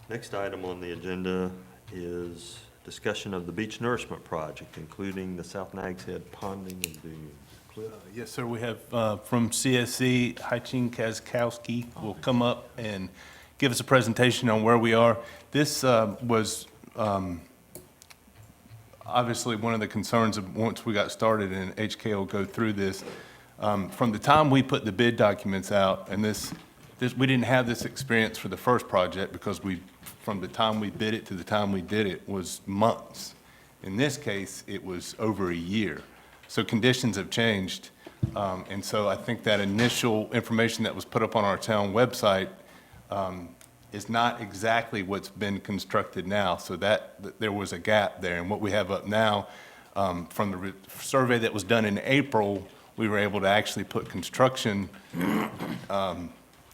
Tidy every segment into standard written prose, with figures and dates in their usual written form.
Next item on the agenda is discussion of the beach nourishment project, including the South Nags Head ponding and dunes. Cliff? Yes, sir. We have from CSC, Haiqing Kaczkowski will come up and give us a presentation on where we are. This was obviously one of the concerns of once we got started, and HK will go through this. From the time we put the bid documents out, and we didn't have this experience for the first project because from the time we bid it to the time we did it was months. In this case, it was over a year. So conditions have changed. And so I think that initial information that was put up on our town website is not exactly what's been constructed now. So that there was a gap there. And what we have up now, from the survey that was done in April, we were able to actually put construction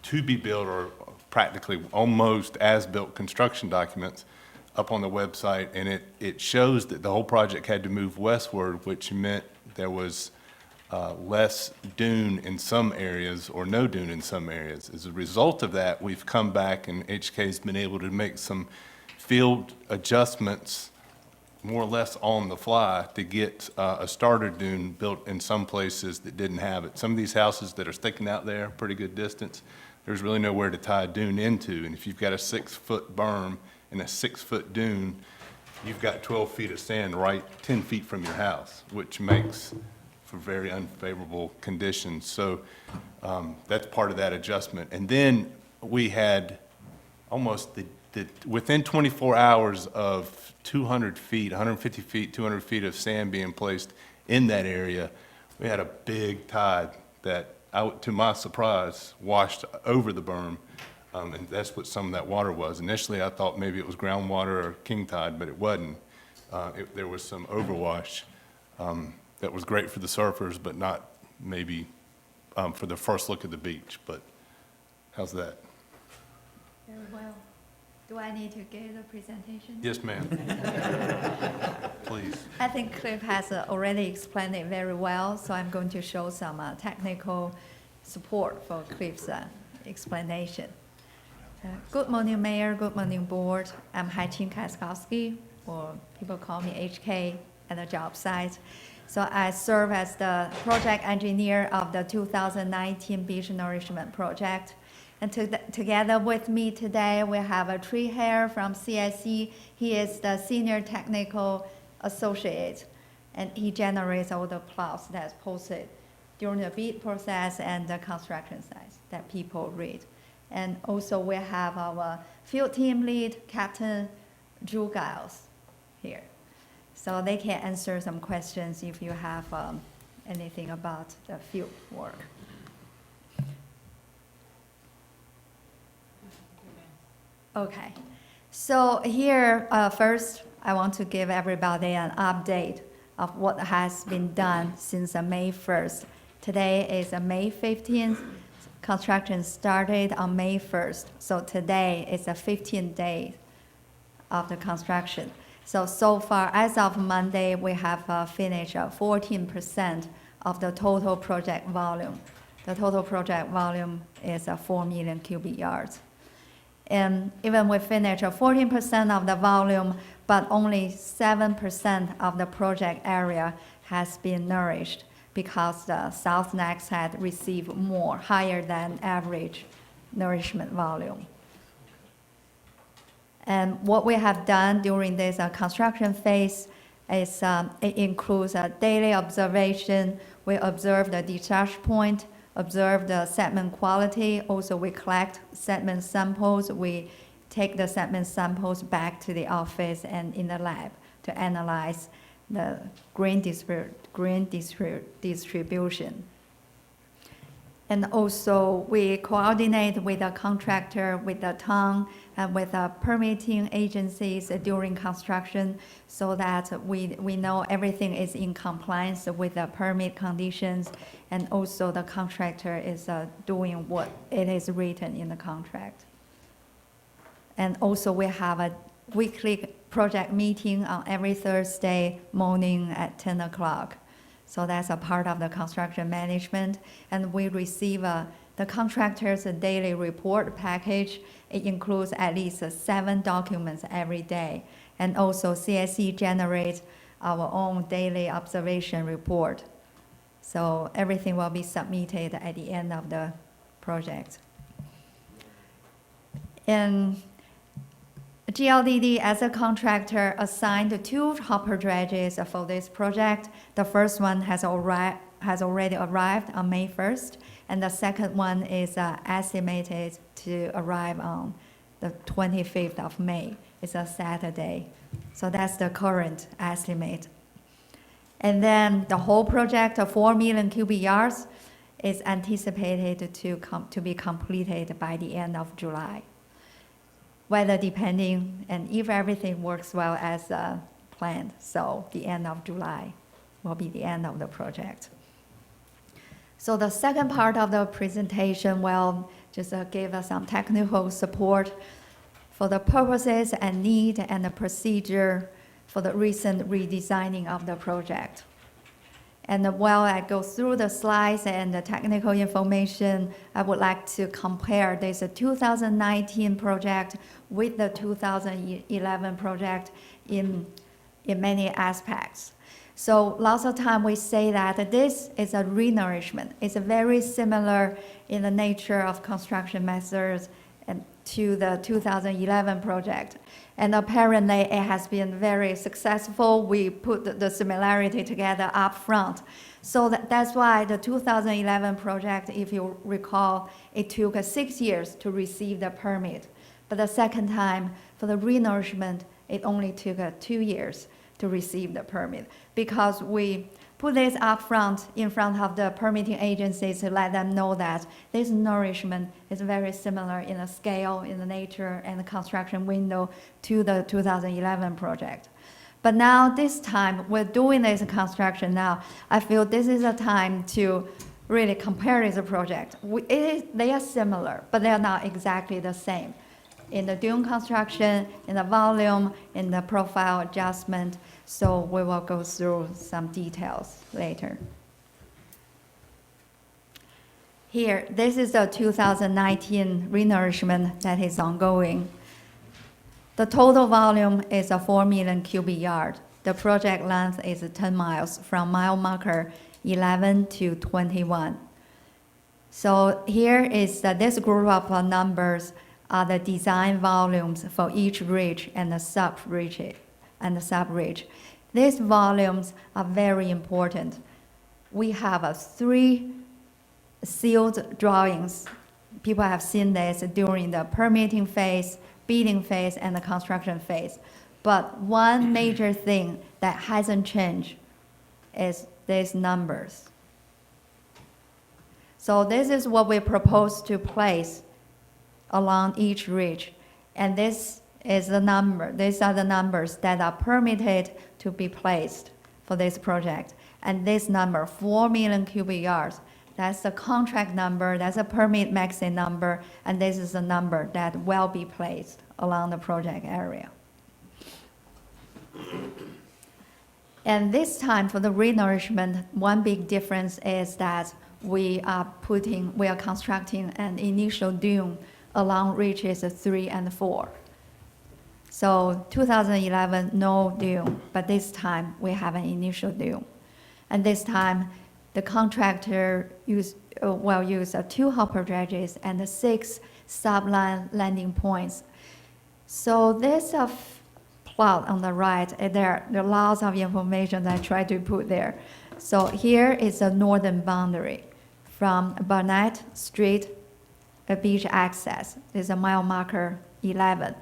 to be built, or practically almost as-built construction documents up on the website, and it shows that the whole project had to move westward, which meant there was less dune in some areas or no dune in some areas. As a result of that, we've come back, and HK's been able to make some field adjustments more or less on the fly to get a starter dune built in some places that didn't have it. Some of these houses that are sticking out there a pretty good distance, there's really nowhere to tie a dune into. And if you've got a 6-foot berm and a 6-foot dune, you've got 12 feet of sand right 10 feet from your house, which makes for very unfavorable conditions. So that's part of that adjustment. And then we had almost within 24 hours of 200 feet, 150 feet, 200 feet of sand being placed in that area, we had a big tide that, to my surprise, washed over the berm, and that's what some of that water was. Initially, I thought maybe it was groundwater or king tide, but it wasn't. There was some overwash that was great for the surfers, but not maybe for the first look at the beach. But how's that? Very well. Do I need to give the presentation? Yes, ma'am. Please. I think Cliff has already explained it very well, so I'm going to show some technical support for Cliff's explanation. Good morning, Mayor. Good morning, Board. I'm Haiqing Kaczkowski, or people call me HK at the job site. So I serve as the project engineer of the 2019 Beach Nourishment Project. And together with me today, we have a tree hair from CSC. He is the senior technical associate, and he generates all the plots that's posted during the bid process and the construction sites that people read. And also we have our field team lead, Captain Drew Giles, here. So they can answer some questions if you have anything about the field work. Okay, so here first I want to give everybody an update of what has been done since May 1st. Today is May 15th. Construction started on May 1st. So today is the 15th day of the construction. So far, as of Monday, we have finished 14% of the total project volume. The total project volume is 4 million cubic yards. And even we finished 14% of the volume, but only 7% of the project area has been nourished because the South Nags had received more, higher than average nourishment volume. And what we have done during this construction phase is it includes a daily observation. We observe the discharge point, observe the sediment quality. Also, we collect sediment samples. We take the sediment samples back to the office and in the lab to analyze the grain distribution. And also, we coordinate with the contractor, with the town, and with the permitting agencies during construction so that we know everything is in compliance with the permit conditions, and also the contractor is doing what it is written in the contract. And also, we have a weekly project meeting on every Thursday morning at 10 o'clock. So that's a part of the construction management. And we receive the contractor's daily report package. It includes at least 7 documents every day. And also CSE generates our own daily observation report. So everything will be submitted at the end of the project. And GLDD, as a contractor, assigned 2 hopper dredges for this project. The first one has already arrived on May 1st, and the second one is estimated to arrive on the 25th of May. It's a Saturday. So that's the current estimate. And then the whole project of 4 million cubic yards is anticipated to be completed by the end of July. Weather depending, and if everything works well as planned, so the end of July will be the end of the project. So the second part of the presentation will just give us some technical support for the purposes and need and the procedure for the recent redesigning of the project. And while I go through the slides and the technical information, I would like to compare this 2019 project with the 2011 project in many aspects. So lots of time we say that this is a renourishment. It's very similar in the nature of construction methods and to the 2011 project. And apparently it has been very successful. We put the similarity together up front. So that's why the 2011 project, if you recall, it took 6 years to receive the permit. But the second time, for the renourishment, it only took 2 years to receive the permit, because we put this up front in front of the permitting agencies to let them know that this nourishment is very similar in the scale, in the nature, and the construction window to the 2011 project. But now, this time, we're doing this construction now. I feel this is a time to really compare this project. They are similar, but they are not exactly the same. In the dune construction, in the volume, in the profile adjustment, so we will go through some details later. Here, this is the 2019 renourishment that is ongoing. The total volume is 4 million cubic yards. The project length is 10 miles from mile marker 11 to 21. So here is this group of numbers are the design volumes for each ridge and the sub-ridge. These volumes are very important. We have 3 sealed drawings. People have seen this during the permitting phase, bidding phase, and the construction phase. But one major thing that hasn't changed is these numbers. So this is what we propose to place along each ridge. And this is the number. These are the numbers that are permitted to be placed for this project. And this number, 4 million cubic yards, that's the contract number, that's a permit maximum number, and this is the number that will be placed along the project area. And this time for the renourishment, one big difference is that we are constructing an initial dune along ridges 3 and 4. So 2011, no dune, but this time we have an initial dune. And this time, the contractor will use 2 hopper dredges and 6 subline landing points. So there's a plot on the right. There are lots of information that I try to put there. So here is the northern boundary from Barnett Street beach access. There's a mile marker 11.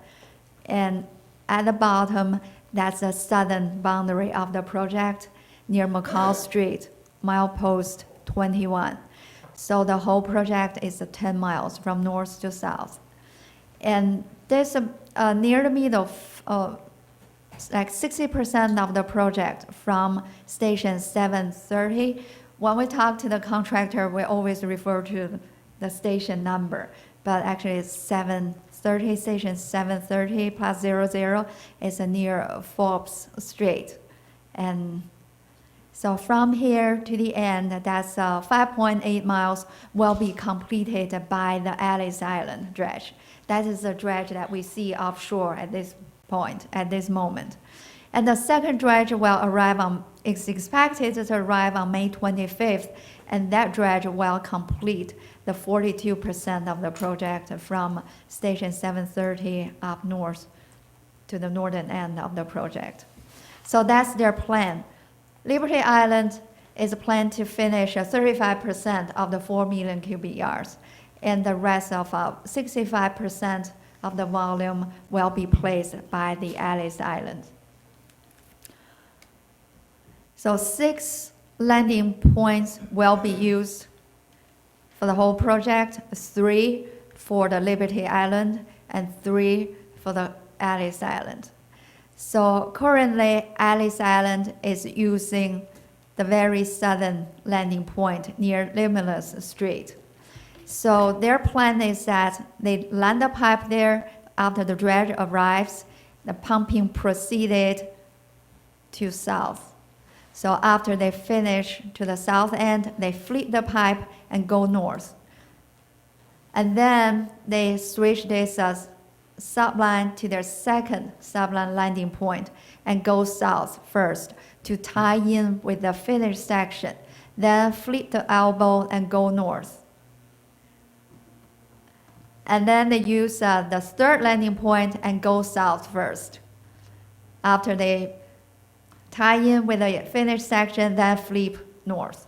And at the bottom, that's the southern boundary of the project near McCall Street, milepost 21. So the whole project is 10 miles from north to south. And there's near the middle, like 60% of the project from station 730. When we talk to the contractor, we always refer to the station number, but actually it's 730, station 730 plus 00 is near Forbes Street. And So from here to the end, that's 5.8 miles will be completed by the Ellis Island dredge. That is the dredge that we see offshore at this point, at this moment. And the second dredge will arrive is expected to arrive on May 25th, and that dredge will complete the 42% of the project from Station 730 up north to the northern end of the project. So that's their plan. Liberty Island is planned to finish 35% of the 4 million cubic yards, and the rest of 65% of the volume will be placed by the Ellis Island. So 6 landing points will be used for the whole project, 3 for the Liberty Island and 3 for the Ellis Island. So currently, Ellis Island is using the very southern landing point near Luminous Strait. So their plan is that they land the pipe there. After the dredge arrives, the pumping proceeded to south. So after they finish to the south end, they flip the pipe and go north. And then they switch this subline to their second subline landing point and go south first to tie in with the finished section. Then flip the elbow and go north. And then they use the third landing point and go south first. After they tie in with the finished section, then flip north.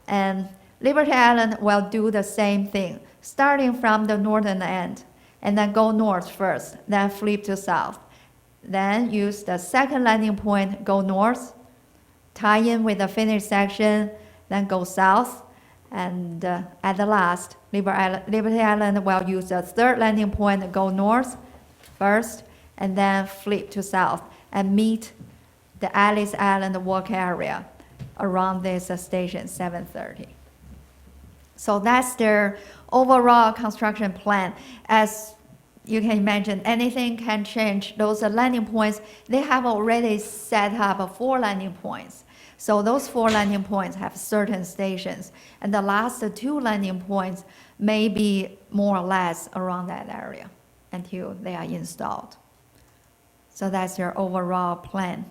And Liberty Island will do the same thing, starting from the northern end, and then go north first, then flip to south. Then use the second landing point, go north, tie in with the finished section, then go south, and at the last, Liberty Island will use the third landing point, go north first, and then flip to south, and meet the Ellis Island work area around this station 730. So that's their overall construction plan. As you can imagine, anything can change. Those landing points, they have already set up 4 landing points. So those 4 landing points have certain stations, and the last 2 landing points may be more or less around that area until they are installed. So that's your overall plan.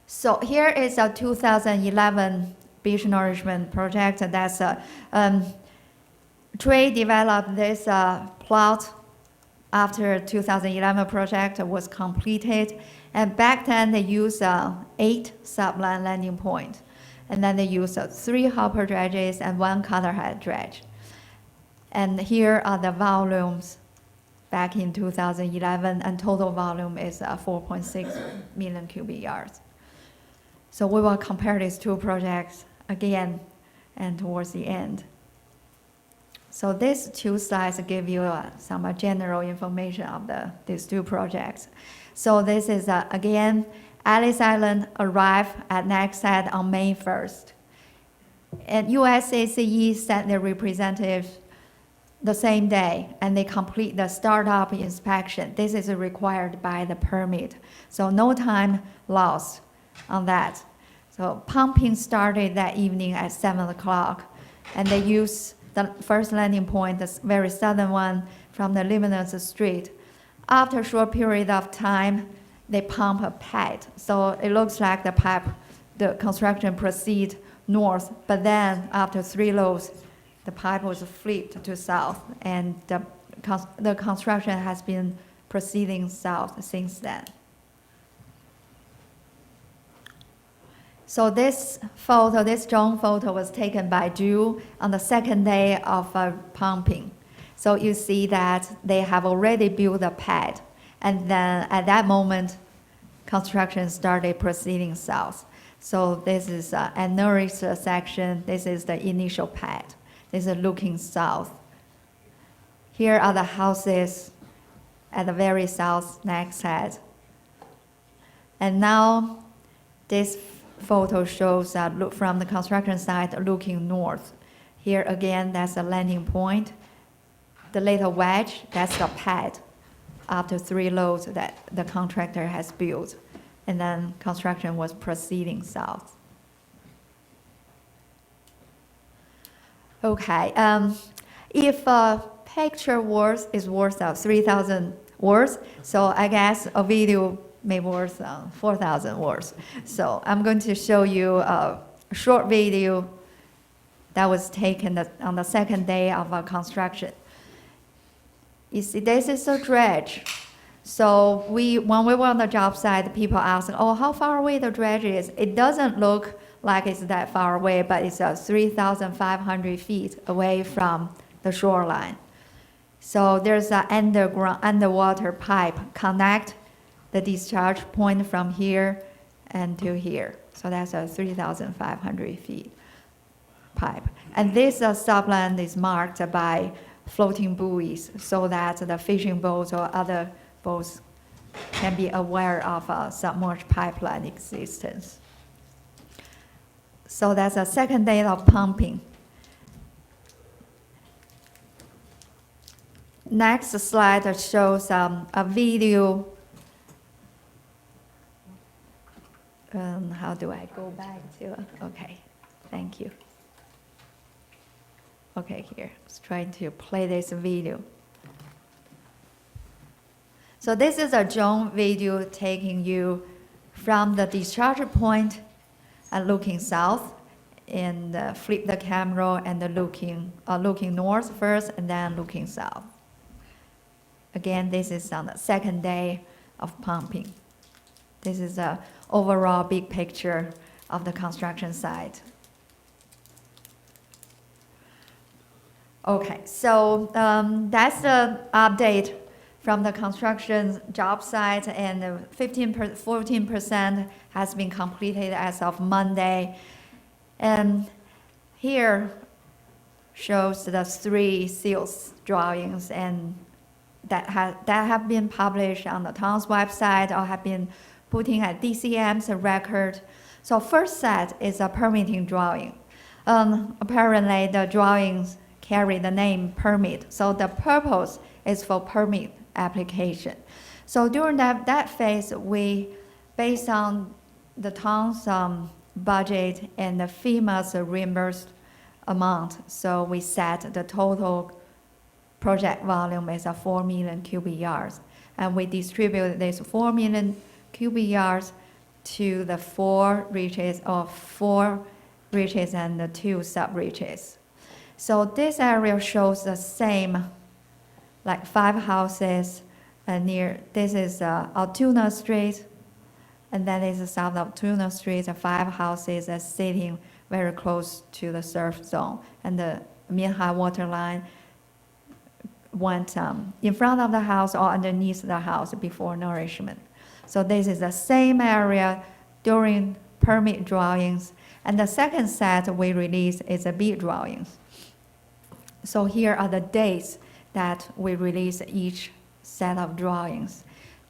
So here is a 2011 beach nourishment project. That's Trey developed this plot after 2011 project was completed. And back then they used 8 subline landing points. And then they used 3 hopper dredges and 1 cutterhead dredge. And here are the volumes back in 2011, and total volume is 4.6 million cubic yards. So we will compare these 2 projects again and towards the end. So these 2 slides give you some general information of these 2 projects. So this is, again, Ellis Island arrived at Nags on May 1st. And USACE sent their representatives the same day, and they complete the startup inspection. This is required by the permit. So no time lost on that. So pumping started that evening at 7 o'clock, and they used the first landing point, the very southern one, from the Luminous Strait. After a short period of time, they pump a pad. So it looks like the construction proceed north, but then after 3 loads, the pipe was flipped to south, and the construction has been proceeding south since then. So this drone photo was taken by Drew on the second day of pumping. So you see that they have already built a pad, and then at that moment, construction started proceeding south. So this is a nourished section. This is the initial pad. This is looking south. Here are the houses at the very south Nags Head. And now this photo shows look from the construction site looking north. Here again, that's a landing point. The little wedge, that's the pad after 3 loads that the contractor has built. and then construction was proceeding south. Okay, if a picture is worth 3,000 words, so I guess a video may worth 4,000 words. So I'm going to show you a short video that was taken on the second day of construction. You see, this is a dredge. So when we were on the job site, people asked, oh, how far away the dredge is? It doesn't look like it's that far away, but it's 3,500 feet away from the shoreline. So there's an underwater pipe connect the discharge point from here and to here. So that's a 3,500 feet pipe. And this subland is marked by floating buoys so that the fishing boats or other boats can be aware of a submerged pipeline existence. So that's a second day of pumping. Next slide shows a video. How do I go back to? Okay, thank you. Okay, here, let's try to play this video. So this is a drone video taking you from the discharge point and looking south, and flip the camera and looking north first and then looking south. Again, this is on the second day of pumping. This is an overall big picture of the construction site. Okay, so that's the update from the construction job site, and 14% has been completed as of Monday. And here shows the 3 seals drawings and that have been published on the town's website or have been putting at DCM's record. So first set is a permitting drawing. Apparently the drawings carry the name permit. So the purpose is for permit application. So during that phase, we, based on the town's budget and the FEMA's reimbursed amount, so we set the total project volume as 4 million cubic yards. And we distribute this 4 million cubic yards to the 4 reaches and the 2 sub-reaches. So this area shows the same, like 5 houses near, this is Altoona Street, and then this is South Altoona Street, 5 houses are sitting very close to the surf zone. And the mean-high water line went in front of the house or underneath the house before Nourishment. So this is the same area during permit drawings. And the second set we release is the bid drawings. So here are the dates that we release each set of drawings.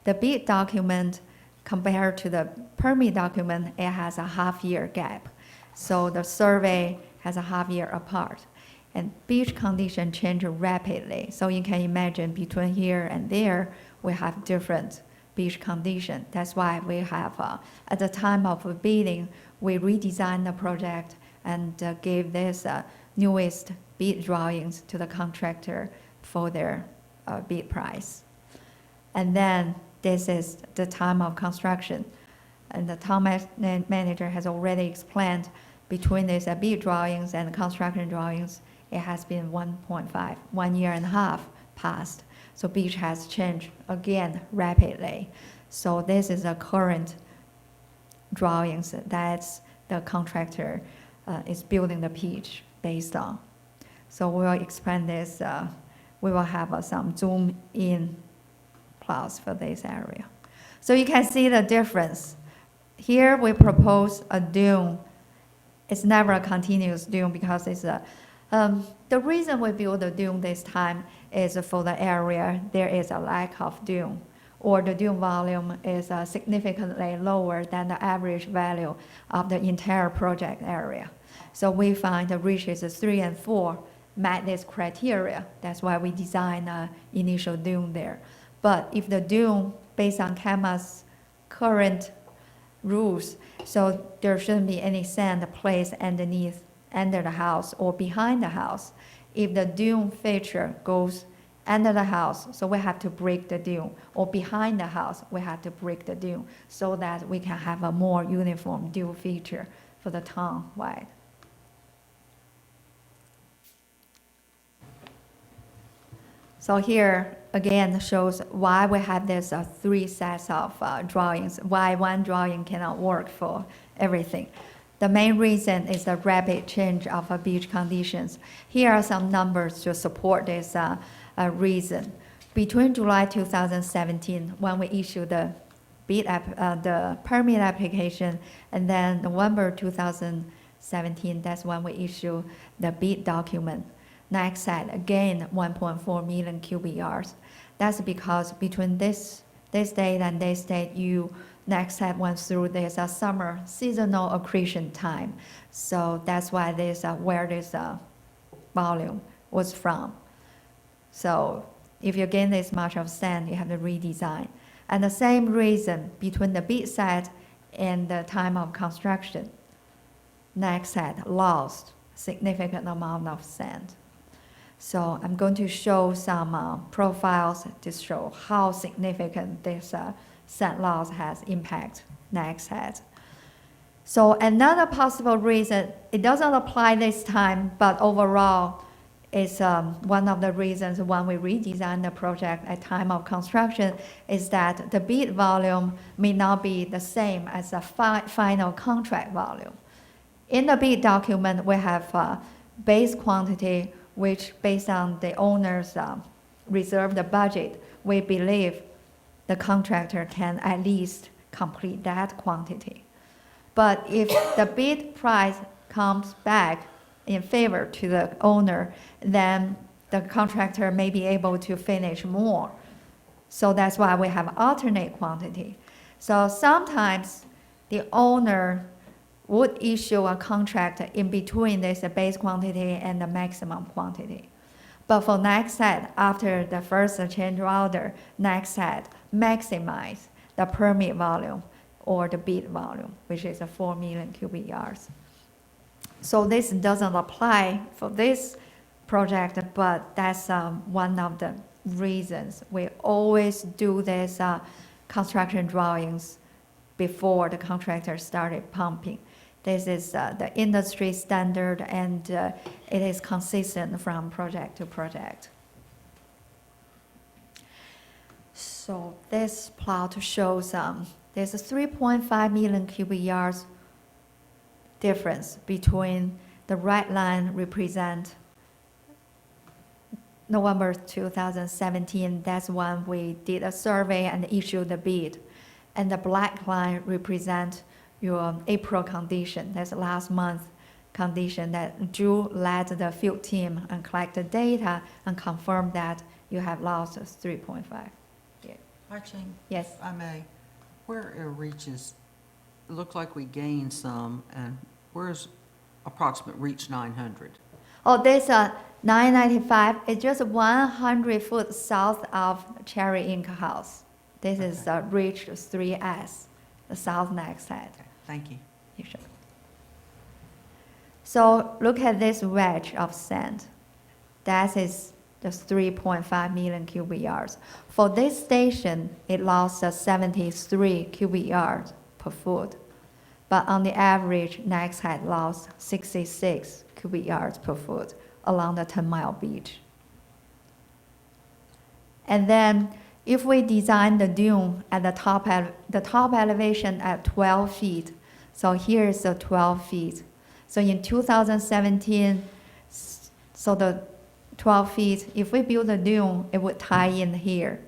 The bid document compared to the permit document, it has a half-year gap. So the survey has a half-year apart. And beach condition change rapidly. So you can imagine between here and there, we have different beach condition. That's why we have, at the time of bidding, we redesigned the project and gave this newest bid drawings to the contractor for their bid price. And then this is the time of construction. And the town manager has already explained between these bid drawings and construction drawings, it has been 1 year and a half past. So beach has changed again rapidly. So this is the current drawings that the contractor is building the beach based on. So we will expand this. We will have some zoom in plots for this area. So you can see the difference. Here we propose a dune. It's never a continuous dune because it's a the reason we build the dune this time is for the area there is a lack of dune, or the dune volume is significantly lower than the average value of the entire project area. So we find the reaches 3 and 4 met this criteria. That's why we designed an initial dune there. But if the dune, based on CAMA's current rules. So there shouldn't be any sand placed underneath, under the house or behind the house. If the dune feature goes under the house, so we have to break the dune, or behind the house, we have to break the dune, so that we can have a more uniform dune feature for the town wide. So here, again, shows why we have this 3 sets of drawings, why one drawing cannot work for everything. The main reason is the rapid change of beach conditions. Here are some numbers to support this reason. Between July 2017, when we issued the the permit application, and then November 2017, that's when we issue the bid document. Nags said, again, 1.4 million cubic yards. That's because between this date and this date, Nags said went through this summer seasonal accretion time. So that's why this where this volume was from. So if you gain this much of sand, you have to redesign. And the same reason between the bid set and the time of construction, Nags had lost significant amount of sand. So I'm going to show some profiles to show how significant this sand loss has impact Nags had. So another possible reason, it doesn't apply this time, but overall, is one of the reasons when we redesign the project at time of construction is that the bid volume may not be the same as the final contract volume. In the bid document, we have base quantity, which based on the owner's reserved budget, we believe the contractor can at least complete that quantity. But if the bid price comes back in favor to the owner, then the contractor may be able to finish more. So that's why we have alternate quantity. So sometimes the owner would issue a contract in between this base quantity and the maximum quantity. But for Nags set, after the first change order, Nags set maximize the permit volume or the bid volume, which is 4 million cubic yards. So this doesn't apply for this project, but that's one of the reasons we always do this construction drawings before the contractor started pumping. This is the industry standard, and it is consistent from project to project. So this plot shows there's a 3.5 million cubic yards difference between the red line represent November 2017, that's when we did a survey and issued the bid. And the black line represent your April condition, that's last month condition that Drew led the field team and collected data and confirmed that you have lost 3.5. Yeah. Haiqing, Yes. if I may, where it reaches, it looked like we gained some, and where's approximate reach 900? Oh, there's a 995. It's just 100 foot south of Cherry Ink House. This is reach 3S, the South Nags side. Okay, thank you. You should. So look at this wedge of sand. That is just 3.5 million cubic yards. For this station, it lost 73 cubic yards per foot. But on the average, Nags had lost 66 cubic yards per foot along the 10-mile beach. And then if we design the dune at the top elevation at 12 feet, so here is the 12 feet. So in 2017, so the 12 feet, if we build a dune, it would tie in here.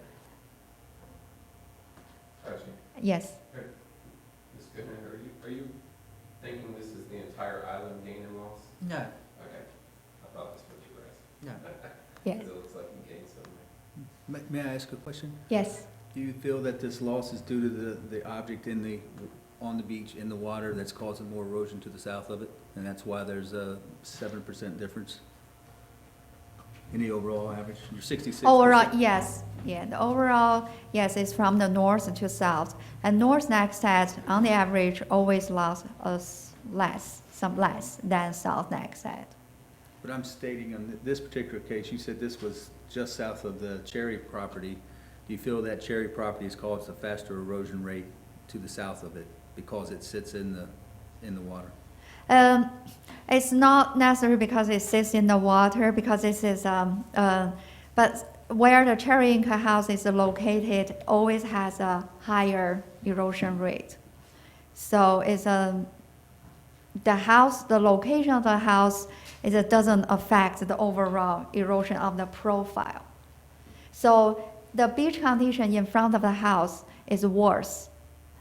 Yes. Ms. Goodman, are you thinking this is the entire island gain and loss? No, Okay, I thought that's what you were asking. no. Yes. Because it looks like you gained some. May I ask a question? Yes. Do you feel that this loss is due to the object on the beach in the water that's causing more erosion to the south of it? And that's why there's a 7% difference? In the overall average, you're 66%. Overall, yes, yeah, the overall, yes, it's from the north to south. And North Nags Head, on the average, always lost us some less than South Nags Head. But I'm stating on this particular case, you said this was just south of the Cherry property. Do you feel that Cherry property has caused a faster erosion rate to the south of it because it sits in the water? It's not necessarily because it sits in the water, because this is, but where the Cherry Inca house is located always has a higher erosion rate. So it's the house, the location of the house it doesn't affect the overall erosion of the profile. So the beach condition in front of the house is worse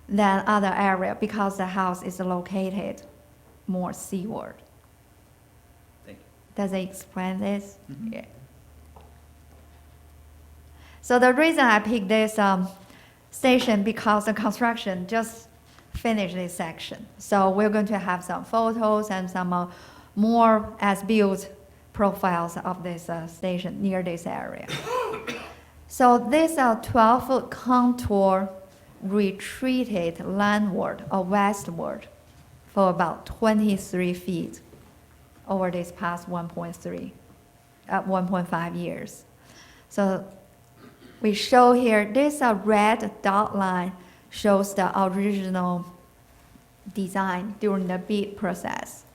than other area because the house is located more seaward. Thank you. Does it explain this? Mhm. Yeah. So the reason I picked this station because the construction just finished this section. So we're going to have some photos and some more as-built profiles of this station near this area. So this 12-foot contour retreated landward or westward for about 23 feet over this past 1.5 years. So we show here, this red dot line shows the original design during the bid process.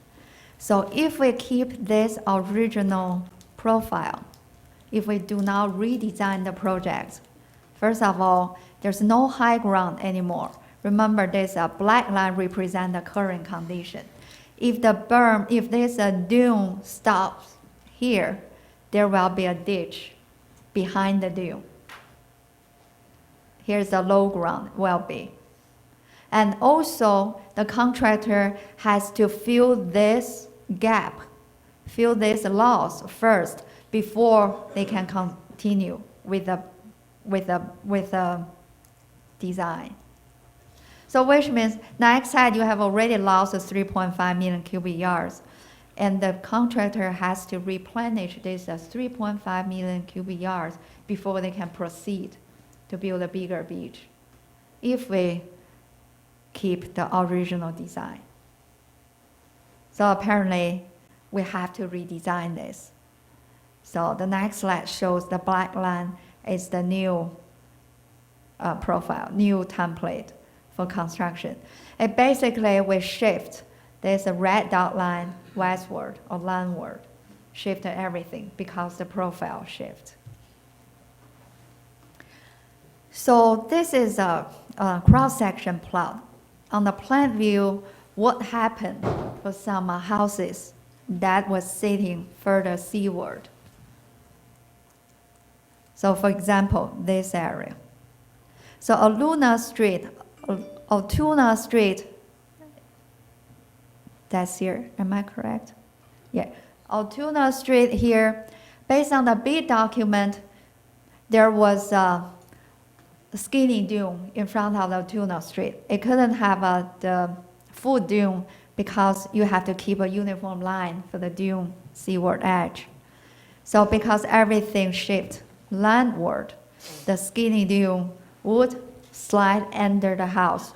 So if we keep this original profile, if we do not redesign the project, first of all, there's no high ground anymore. Remember, this black line represents the current condition. If the berm, if this dune stops here, there will be a ditch behind the dune. Here's the low ground will be. And also, the contractor has to fill this gap, fill this loss first before they can continue with the design. So which means next side you have already lost 3.5 million cubic yards, and the contractor has to replenish this 3.5 million cubic yards before they can proceed to build a bigger beach, if we keep the original design. So apparently, we have to redesign this. So the next slide shows the black line is the new profile, new template for construction. And basically, we shift this red dot line westward or landward, shift everything because the profile shift. So this is a cross-section plot. On the plan view, what happened for some houses that was sitting further seaward. So for example, this area. So Altoona Street, that's here, am I correct? Yeah, Altoona Street here, based on the bid document, there was a skinny dune in front of Altoona Street. It couldn't have the full dune because you have to keep a uniform line for the dune seaward edge. So because everything shifted landward, the skinny dune would slide under the house,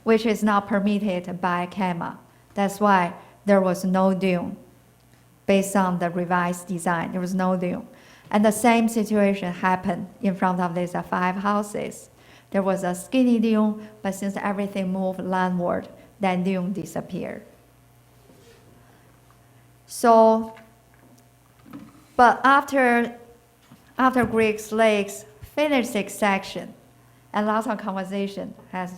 which is not permitted by CAMA. That's why there was no dune. Based on the revised design, there was no dune. And the same situation happened in front of these 5 houses. There was a skinny dune, but since everything moved landward, that dune disappeared. So, but after Greeks Lakes finished its section, a lot of conversation has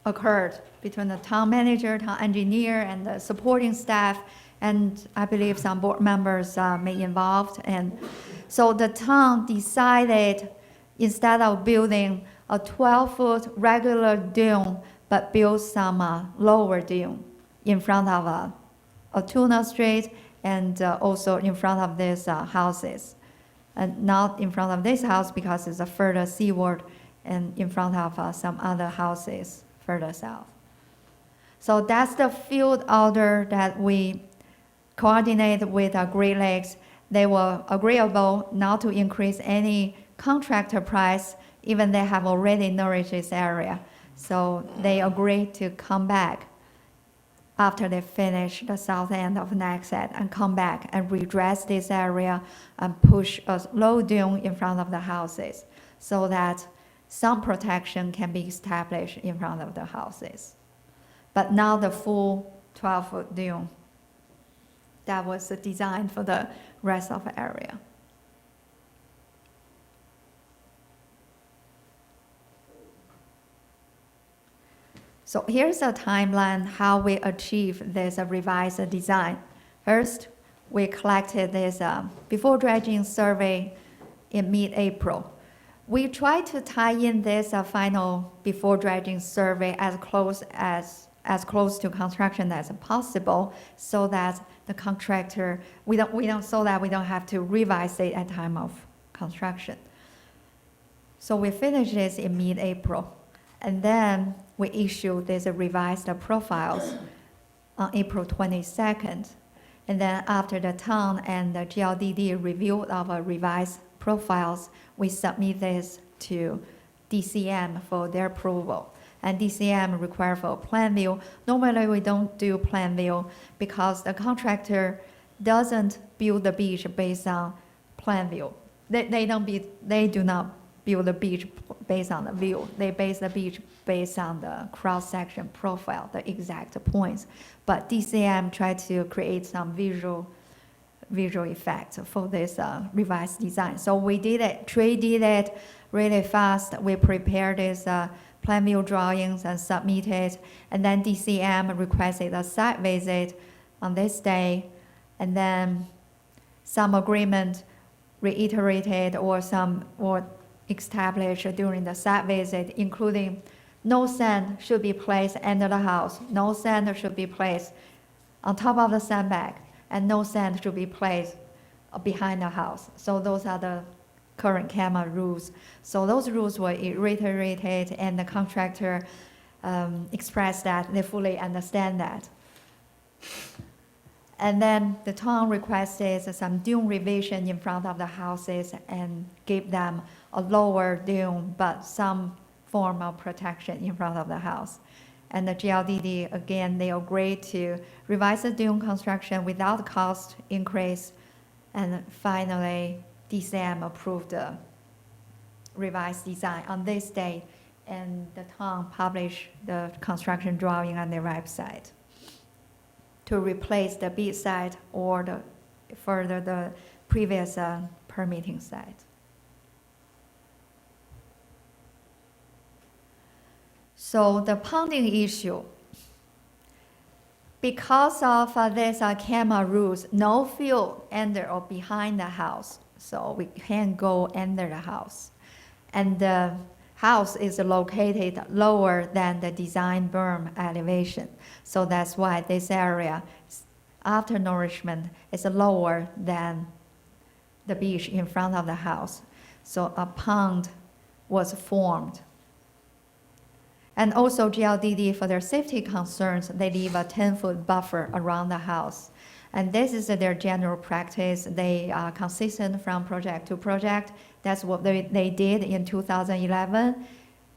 occurred between the town manager, town engineer, and the supporting staff, and I believe some board members may involved. And so the town decided, instead of building a 12-foot regular dune, but build some lower dune in front of Altoona Street and also in front of these houses. And not in front of this house because it's further seaward, and in front of some other houses further south. So that's the field order that we coordinate with Great Lakes, they were agreeable not to increase any contractor price, even they have already nourished this area. So they agreed to come back after they finish the south end of Nags and come back and redress this area and push a low dune in front of the houses so that some protection can be established in front of the houses. But not the full 12-foot dune. That was the design for the rest of the area. So here's a timeline how we achieved this revised design. First, we collected this before dredging survey in mid-April. We tried to tie in this final before dredging survey as close to construction as possible, so that the contractor we don't have to revise it at time of construction. So we finished this in mid-April, and then we issued these revised profiles on April 22nd. And then after the town and the GLDD reviewed our revised profiles, we submit this to DCM for their approval. And DCM require for plan view. Normally we don't do plan view because the contractor doesn't build the beach based on plan view. They do not build the beach based on the view. They base the beach based on the cross-section profile, the exact points. But DCM tried to create some visual effects for this revised design. So we did it, Trey did it really fast. We prepared this plan view drawings and submitted, and then DCM requested a site visit on this day, and then some agreement reiterated or established during the site visit, including no sand should be placed under the house, no sand should be placed on top of the sandbag, and no sand should be placed behind the house. So those are the current CAMA rules. So those rules were reiterated, and the contractor expressed that they fully understand that. And then the town requested some dune revision in front of the houses and gave them a lower dune, but some form of protection in front of the house. And the GLDD, again, they agreed to revise the dune construction without cost increase. And finally, DCM approved the revised design on this date, and the town published the construction drawing on their website to replace the bid site or further the previous permitting site. So the ponding issue, because of this CAMA rules, no field under or behind the house, so we can't go under the house. And the house is located lower than the design berm elevation. So that's why this area, after nourishment, is lower than the beach in front of the house. So a pond was formed. And also GLDD, for their safety concerns, they leave a 10-foot buffer around the house. And this is their general practice. They are consistent from project to project. That's what they did in 2011.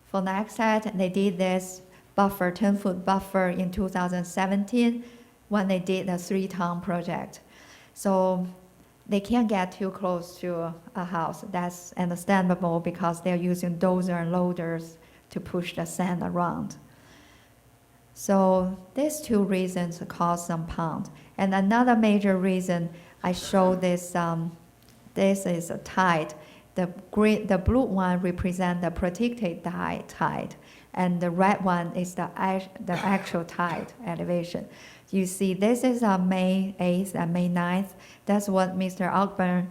For Nags, they did this buffer, 10-foot buffer in 2017 when they did the 3-town project. So they can't get too close to a house. That's understandable because they're using dozer and loaders to push the sand around. So these two reasons cause some pond. And another major reason I show this, this is a tide. The blue one represents the predicted tide, and the red one is the actual tide elevation. You see, this is May 8th and May 9th. That's what Mr. Ogburn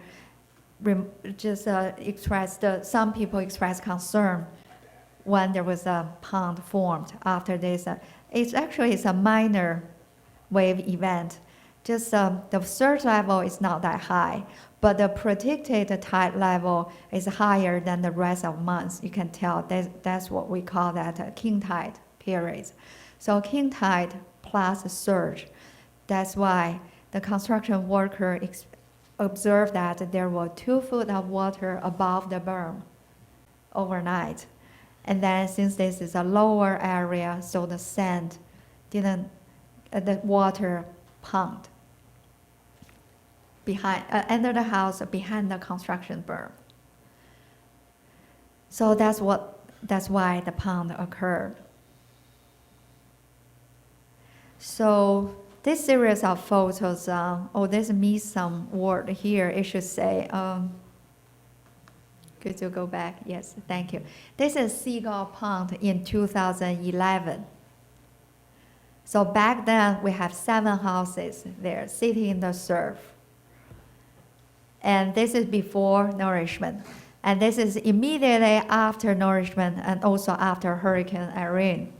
just expressed. Some people expressed concern when there was a pond formed after this. It's a minor wave event. Just the surge level is not that high, but the predicted tide level is higher than the rest of months. You can tell that's what we call that king tide period. So king tide plus surge. That's why the construction worker observed that there were 2 foot of water above the berm overnight. And then since this is a lower area, so the sand didn't, the water pond behind, under the house behind the construction berm. So that's why the pond occurred. So this series of photos, this missed some word here. It should say, could you go back? Yes, thank you. This is Seagull Pond in 2011. So back then, we have 7 houses there sitting in the surf. And this is before Nourishment. And this is immediately after Nourishment and also after Hurricane Irene.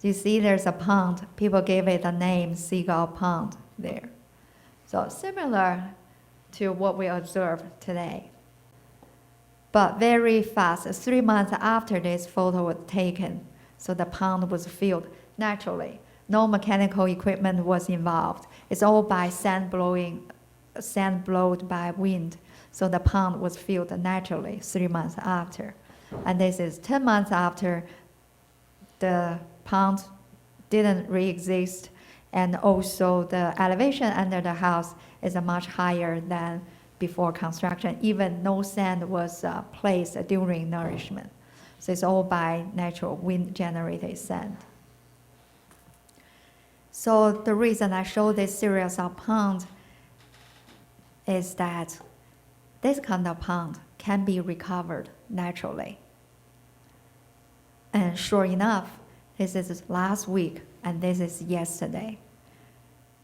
You see there's a pond. People gave it the name Seagull Pond there. So similar to what we observed today. But very fast, 3 months after this photo was taken, so the pond was filled naturally. No mechanical equipment was involved. It's all by sand blown by wind. So the pond was filled naturally 3 months after. And this is 10 months after the pond didn't re-exist, and also the elevation under the house is much higher than before construction. Even no sand was placed during Nourishment. So it's all by natural wind-generated sand. So the reason I show this series of ponds is that this kind of pond can be recovered naturally. And sure enough, this is last week and this is yesterday.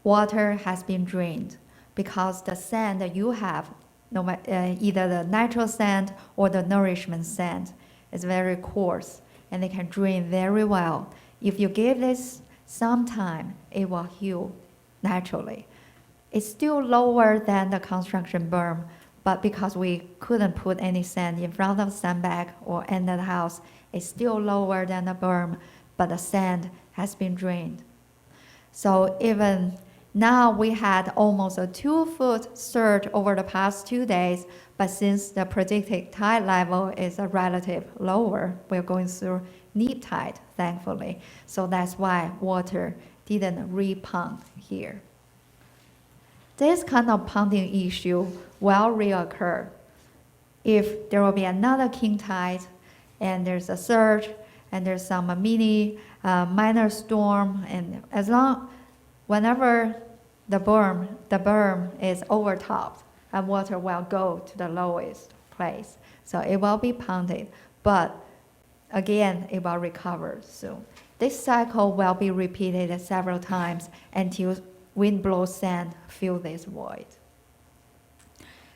Water has been drained because the sand that you have, either the natural sand or the Nourishment sand, is very coarse and they can drain very well. If you give this some time, it will heal naturally. It's still lower than the construction berm, but because we couldn't put any sand in front of the sandbag or under the house, it's still lower than the berm, but the sand has been drained. So even now we had almost a 2 foot surge over the past 2 days, but since the predicted tide level is a relative lower, we're going through neap tide, thankfully. So that's why water didn't re-pond here. This kind of ponding issue will reoccur if there will be another king tide and there's a surge and there's some minor storm, and whenever the berm is overtopped, and water will go to the lowest place. So it will be ponded, but again, it will recover soon. This cycle will be repeated several times until wind-blown sand fill this void.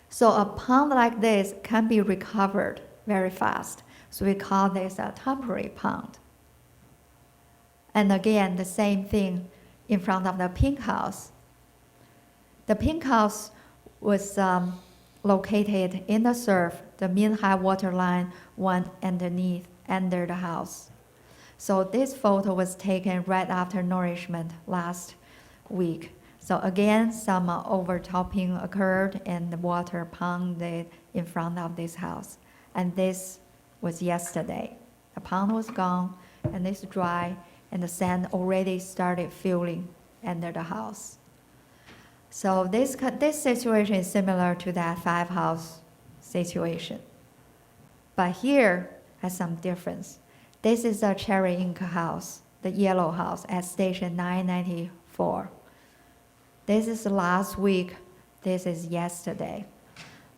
So a pond like this can be recovered very fast. So we call this a temporary pond. And again, the same thing in front of the pink house. The pink house was located in the surf. The mean high water line went under the house. So this photo was taken right after Nourishment last week. So again, some overtopping occurred and the water ponded in front of this house. And this was yesterday. The pond was gone and it's dry and the sand already started filling under the house. So this situation is similar to that 5 house situation. But here has some difference. This is a cherry ink house, the yellow house at station 994. This is last week, this is yesterday.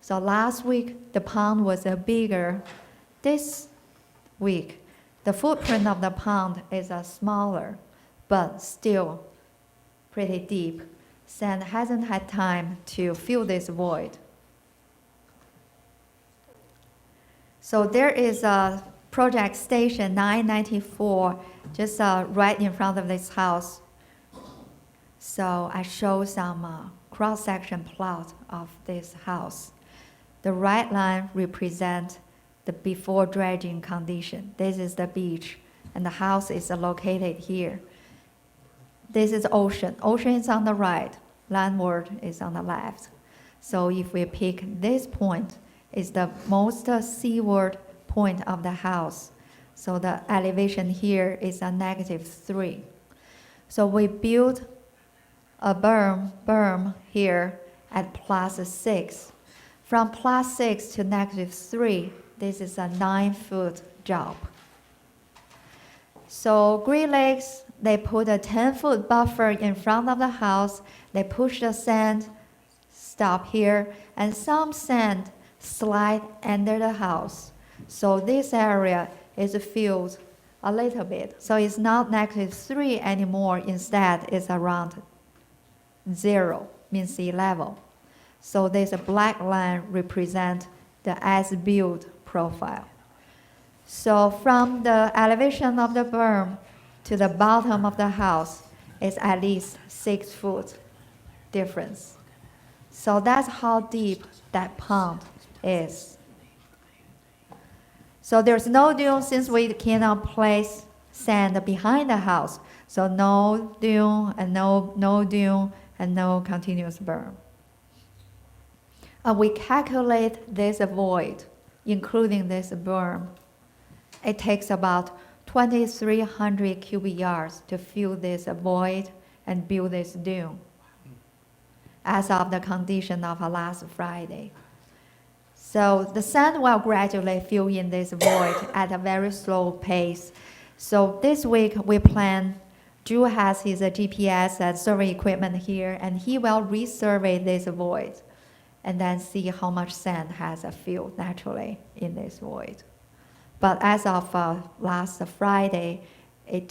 So last week, the pond was bigger. This week, the footprint of the pond is smaller, but still pretty deep. Sand hasn't had time to fill this void. So there is a project station 994 just right in front of this house. So I show some cross-section plot of this house. The right line represents the before dredging condition. This is the beach, and the house is located here. This is ocean. Ocean is on the right, landward is on the left. So if we pick this point, it's the most seaward point of the house. So the elevation here is a -3. So we built a berm here at +6. From +6 to -3, this is a 9-foot job. So Great Lakes, they put a 10-foot buffer in front of the house. They push the sand, stop here, and some sand slide under the house. So this area is filled a little bit. So it's not -3 anymore. Instead, it's around 0, means sea level. So this black line represents the as-built profile. So from the elevation of the berm to the bottom of the house is at least 6 foot difference. So that's how deep that pond is. So there's no dune since we cannot place sand behind the house. So no dune and no dune and no continuous berm. We calculate this void, including this berm. It takes about 2,300 cubic yards to fill this void and build this dune, as of the condition of last Friday. So the sand will gradually fill in this void at a very slow pace. So this week we plan, Drew has his GPS and survey equipment here, and he will resurvey this void and then see how much sand has filled naturally in this void. But as of last Friday, we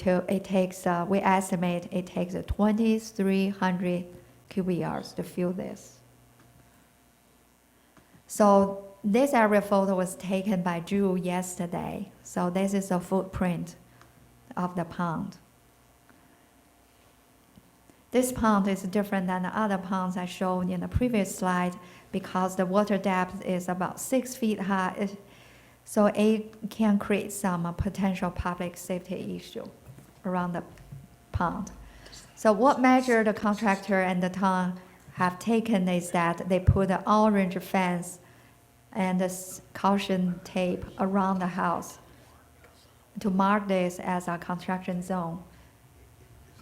estimate it takes 2,300 cubic yards to fill this. So this aerial photo was taken by Drew yesterday. So this is a footprint of the pond. This pond is different than the other ponds I showed in the previous slide because the water depth is about 6 feet high. So it can create some potential public safety issue around the pond. So what measure the contractor and the town have taken is that they put an orange fence and a caution tape around the house to mark this as a construction zone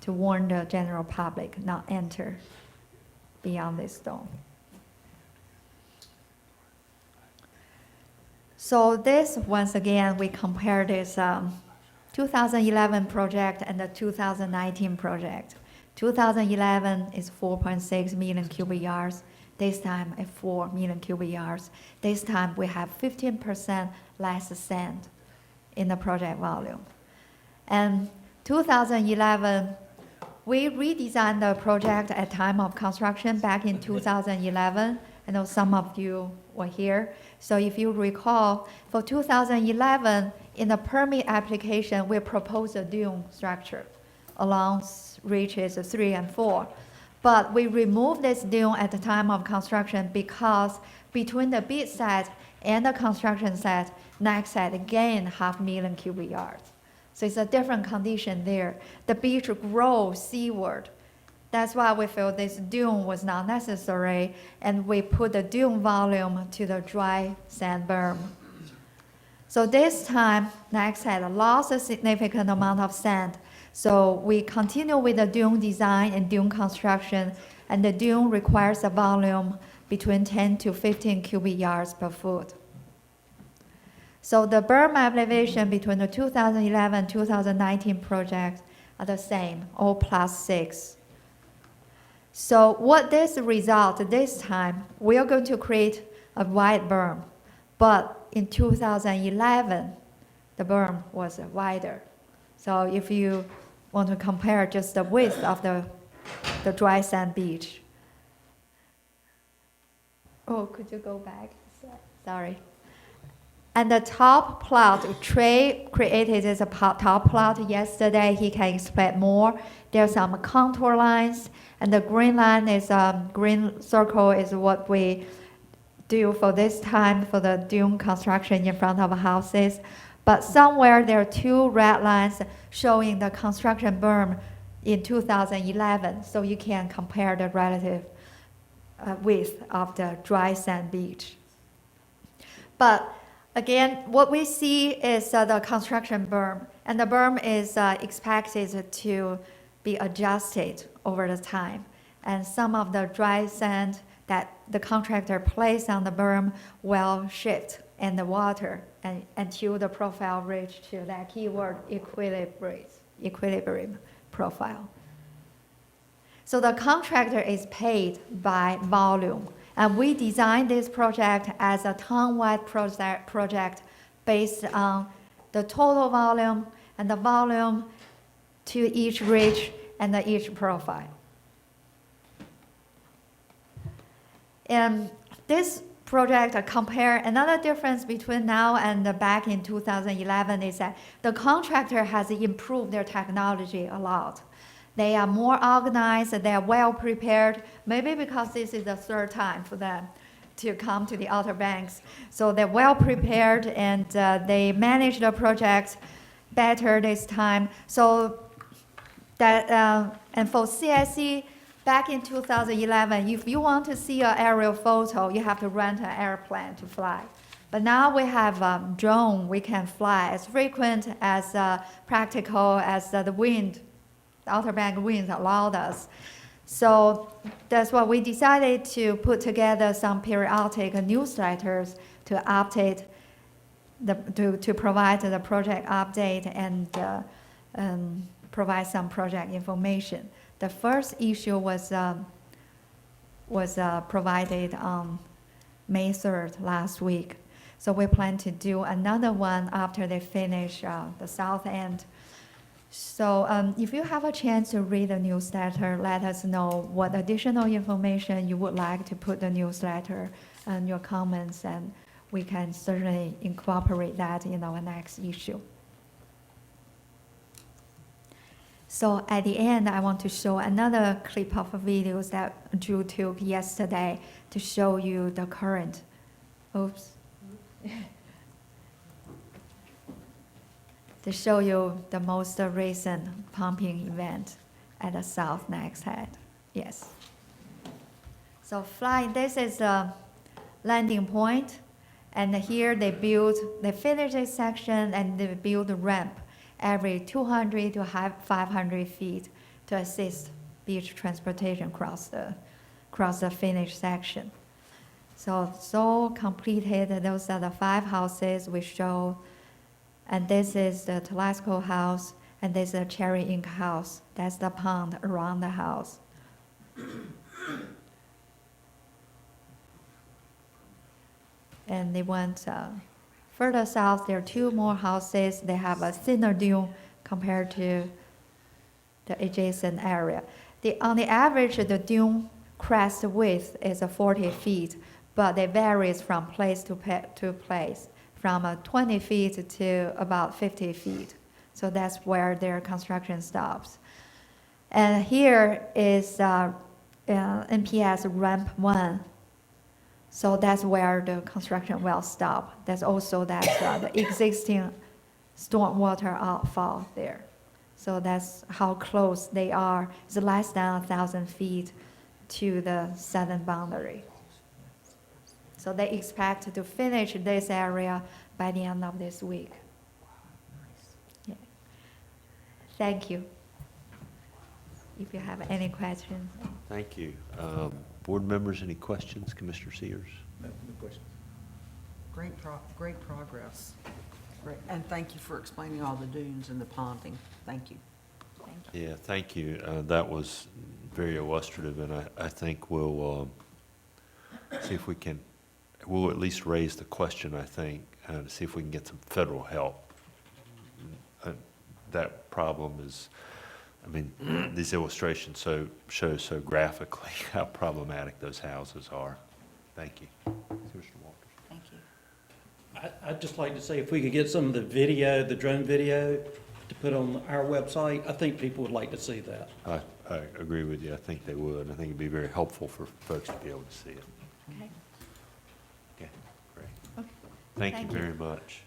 to warn the general public not enter beyond this zone. So this, once again, we compare this 2011 project and the 2019 project. 2011 is 4.6 million cubic yards. This time it's 4 million cubic yards. This time we have 15% less sand in the project volume. And 2011, we redesigned the project at time of construction back in 2011. I know some of you were here. So if you recall, for 2011, in the permit application, we proposed a dune structure along reaches 3 and 4. But we removed this dune at the time of construction because between the bid site and the construction site, Nags site gained 500,000 cubic yards. So it's a different condition there. The beach grows seaward. That's why we feel this dune was not necessary, and we put the dune volume to the dry sand berm. So this time, Nags had lost a significant amount of sand. So we continue with the dune design and dune construction, and the dune requires a volume between 10 to 15 cubic yards per foot. So the berm elevation between the 2011 and 2019 projects are the same, all +6. So what this result this time, we are going to create a wide berm. But in 2011, the berm was wider. So if you want to compare just the width of the dry sand beach. Oh, could you go back? Sorry. And the top plot, Trey created this top plot yesterday. He can explain more. There's some contour lines, and the green line is green circle is what we do for this time for the dune construction in front of houses. But somewhere there are 2 red lines showing the construction berm in 2011, so you can compare the relative width of the dry sand beach. But again, what we see is the construction berm, and the berm is expected to be adjusted over the time. And some of the dry sand that the contractor placed on the berm will shift in the water until the profile reach to that keyword equilibrium profile. So the contractor is paid by volume. And we designed this project as a town-wide project based on the total volume and the volume to each ridge and each profile. And this project compare another difference between now and back in 2011 is that the contractor has improved their technology a lot. They are more organized, they are well prepared, maybe because this is the third time for them to come to the Outer Banks. So they're well prepared and they manage the project better this time. So that, and for CSE, back in 2011, if you want to see an aerial photo, you have to rent an airplane to fly. But now we have a drone, we can fly as frequent, as practical as the wind, the Outer Bank winds allowed us. So that's why we decided to put together some periodic newsletters to update, to provide the project update and provide some project information. The first issue was provided on May 3rd last week. So we plan to do another one after they finish the south end. So if you have a chance to read the newsletter, let us know what additional information you would like to put the newsletter and your comments, and we can certainly incorporate that in our next issue. So at the end, I want to show another clip of videos that Drew took yesterday to show you the current. Oops. To show you the most recent pumping event at the South Nags Head. Yes. So this is a landing point, and here they finish this section and they build a ramp every 200 to 500 feet to assist beach transportation across the finished section. So completed, those are the 5 houses we show. And this is the Telesco house, and this is the Cherry Ink house. That's the pond around the house. And they went further south, there are 2 more houses. They have a thinner dune compared to the adjacent area. On the average, the dune crest width is 40 feet, but it varies from place to place, from 20 feet to about 50 feet. So that's where their construction stops. And here is NPS ramp 1. So that's where the construction will stop. That's also the existing stormwater outfall there. So that's how close they are. It's less than 1,000 feet to the southern boundary. So they expect to finish this area by the end of this week. Yeah. Thank you. If you have any questions. Thank you. Board members, any questions? Commissioner Sears? No questions. Great progress. Great. And thank you for explaining all the dunes and the ponding. Thank you. Thank you. Yeah, thank you. That was very illustrative, and I think we'll see if we can, we'll at least raise the question, I think, to see if we can get some federal help. That problem is, I mean, these illustrations show so graphically how problematic those houses are. Thank you. Commissioner Walters. Thank you. I'd just like to say if we could get some of the video, the drone video, to put on our website, I think people would like to see that. I agree with you. I think they would. I think it'd be very helpful for folks to be able to see it. Okay. Okay, great. Okay. Thank you Thank you. very much.